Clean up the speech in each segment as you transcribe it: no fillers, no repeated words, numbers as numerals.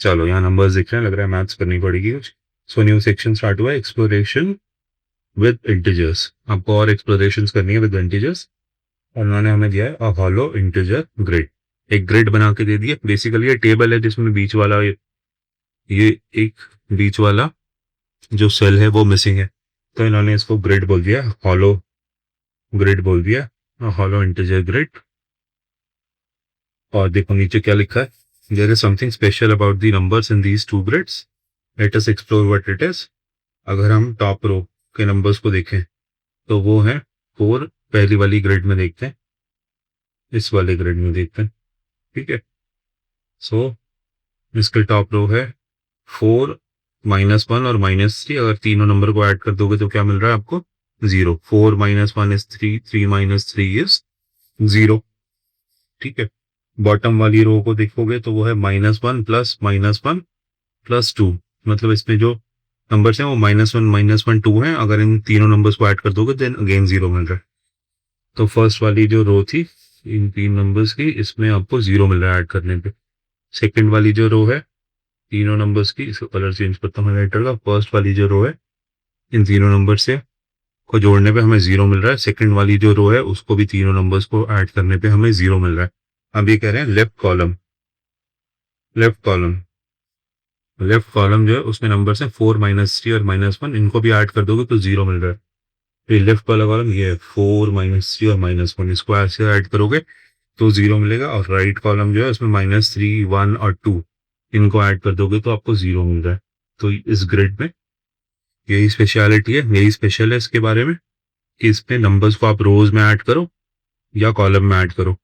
चलो यहाँ नंबर्स दिख रहे हैं, लग रहा है मैथ्स करनी पड़ेगी कुछ। सो न्यू सेक्शन स्टार्ट हुआ है, एक्सप्लोरेशन विद इंटीजर्स। आपको और एक्सप्लोरेशन करनी है विद इंटीजर्स। और उन्होंने हमें दिया है अ हॉलो इंटीजर ग्रिड। एक ग्रिड बना के दे दिया। बेसिकली ये टेबल है जिसमें बीच वाला ये एक बीच वाला जो सेल है वो मिसिंग है, तो इन्होंने इसको ग्रिड बोल दिया, हॉलो ग्रिड बोल दिया, हॉलो इंटीजर ग्रिड। और देखो नीचे क्या लिखा है, there is something special about the numbers in these two grids, let us explore what it is. अगर हम टॉप रो के नंबर्स को देखें तो वो है 4, पहली वाली ग्रिड में देखते हैं, इस वाले ग्रिड में देखते हैं। ठीक है, सो इसके टॉप रो है 4, -1 और -3। अगर तीनों नंबर को ऐड कर दोगे तो क्या मिल रहा है आपको? 0। 4 - 1 इज 3, 3 - 3 इज 0। ठीक है, बॉटम वाली रो को देखोगे तो वो है -1 प्लस -1 प्लस 2। मतलब इसमें जो नंबर्स हैं वो -1 -1 2 हैं। अगर इन तीनों नंबर्स को ऐड कर दोगे देन अगेन 0 मिल रहा है। तो फर्स्ट वाली जो रो थी इन तीन नंबर्स की, इसमें आपको 0 मिल रहा है ऐड करने पे। सेकंड वाली जो रो है तीनों नंबर्स की, इसका कलर चेंज करता हूँ राइटर का। फर्स्ट वाली जो रो है इन तीनों नंबर से को जोड़ने पे हमें 0 मिल रहा है। सेकंड वाली जो रो है उसको भी तीनों नंबर्स को ऐड करने पे हमें 0 मिल रहा है। अब ये कह रहे हैं left column, left column, left column जो है उसमें नंबर्स हैं 4 -3 और -1, इनको भी ऐड कर दोगे तो 0 मिल रहा है। तो लेफ्ट वाला कॉलम ये है 4 -3 और -1, इसको ऐसे ऐड करोगे तो 0 मिलेगा। और राइट कॉलम जो है उसमें -3, 1 और 2, इनको ऐड कर दोगे तो आपको 0 मिल रहा है। तो इस ग्रिड में यही स्पेशलिटी है, यही स्पेशल है इसके बारे में कि इसमें नंबर्स को आप रोज में ऐड करो या कॉलम में ऐड करो,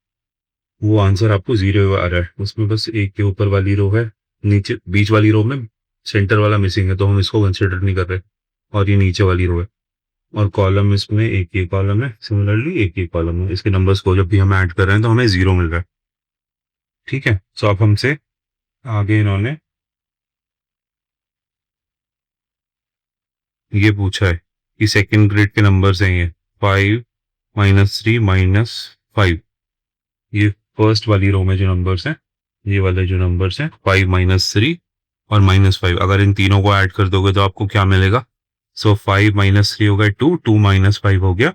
वो आंसर आपको 0 आ रहा है। उसमें बस एक के ऊपर वाली रो है, नीचे बीच वाली रो में सेंटर वाला मिसिंग है तो हम इसको कंसिडर नहीं कर रहे, और ये नीचे वाली रो है। और कॉलम इसमें एक ही कॉलम है, सिमिलरली एक ही कॉलम है। इसके नंबर्स को जब भी हम ऐड कर रहे हैं तो हमें 0 मिल रहा है। ठीक है, सो अब हमसे आगे इन्होंने ये पूछा है कि सेकंड ग्रेड के नंबर्स हैं ये 5 -3 -5। ये फर्स्ट वाली रो में जो नंबर्स हैं, ये वाले जो नंबर्स हैं 5 -3 और -5, अगर इन तीनों को ऐड कर दोगे तो आपको क्या मिलेगा? सो 5 -3 हो गया 2, 2 - 5 हो गया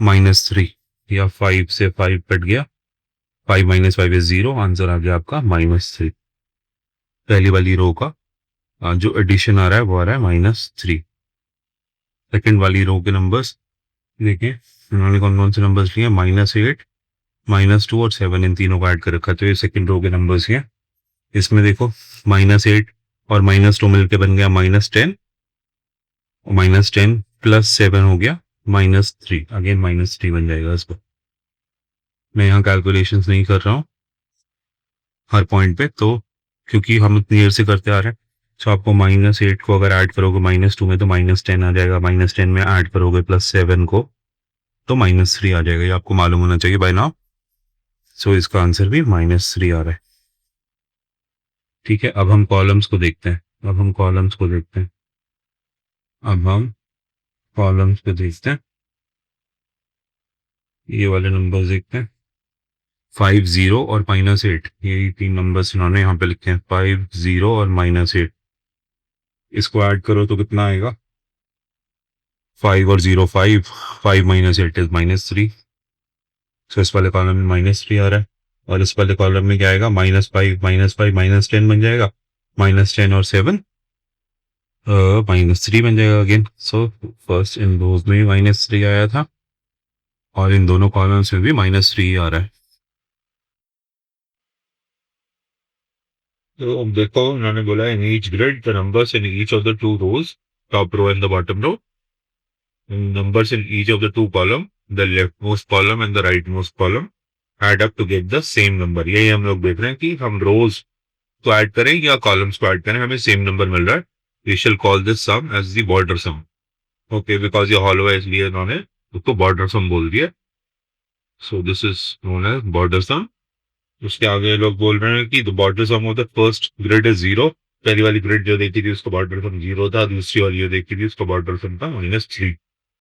-3, या 5 से 5 कट गया, 5 - 5 इज 0, आंसर आ गया आपका -3। पहली वाली रो का जो एडिशन आ रहा है वो आ रहा है -3। सेकंड वाली रो के नंबर्स देखिए, उन्होंने कौन कौन से नंबर्स लिए? -8, -2 और 7, इन तीनों को ऐड कर रखा है, तो ये सेकंड रो के नंबर्स हैं। इसमें देखो -8 और -2 मिलकर बन गया -10, और -10 प्लस 7 हो गया -3, अगेन -3 बन जाएगा इसको। मैं यहाँ कैलकुलेशंस नहीं कर रहा हूँ हर पॉइंट पे, तो क्योंकि हम इतनी देर से करते आ रहे हैं। तो आपको -8 को अगर ऐड करोगे -2 में तो -10 आ जाएगा, -10 में ऐड करोगे +7 को तो -3 आ जाएगा। ये आपको मालूम होना चाहिए बाय नाउ। सो इसका आंसर भी -3 आ रहा है। ठीक है, अब हम कॉलम्स को देखते हैं। अब हम कॉलम्स को देखते हैं। अब हम कॉलम्स को देखते हैं, ये वाले नंबर्स देखते हैं। 5 0 और -8, यही तीन नंबर्स इन्होंने यहाँ पे लिखे हैं, 5 0 और -8। इसको ऐड करो तो कितना आएगा? 5 और 0 5, 5 -8 इज -3। सो इस वाले कॉलम में -3 आ रहा है, और इस वाले कॉलम में क्या आएगा? -5 -5 -10 बन जाएगा, -10 और 7 -3 बन जाएगा अगेन। सो फर्स्ट इन रोज में भी -3 आया था और इन दोनों कॉलम्स में भी -3 आ रहा है। तो अब देखो उन्होंने बोला in each grid the numbers in each of the two rows, top row and the bottom row, numbers in each of the two column, the leftmost column and the rightmost column add up to get the same number। यही हम लोग देख रहे हैं कि हम रोज को add करें या कॉलम्स को ऐड करें, हमें सेम नंबर मिल रहा है। We shall call this sum as the border sum. Okay, because ये हॉलो है इसलिए इन्होंने उसको बॉर्डर सम बोल दिया। So this is known as border sum. उसके आगे लोग बोल रहे हैं कि the border sum of the first grid is 0। पहली वाली ग्रिड जो देखी थी उसको बॉर्डर सम 0 था, दूसरी वाली जो देखी थी उसको बॉर्डर सम था -3।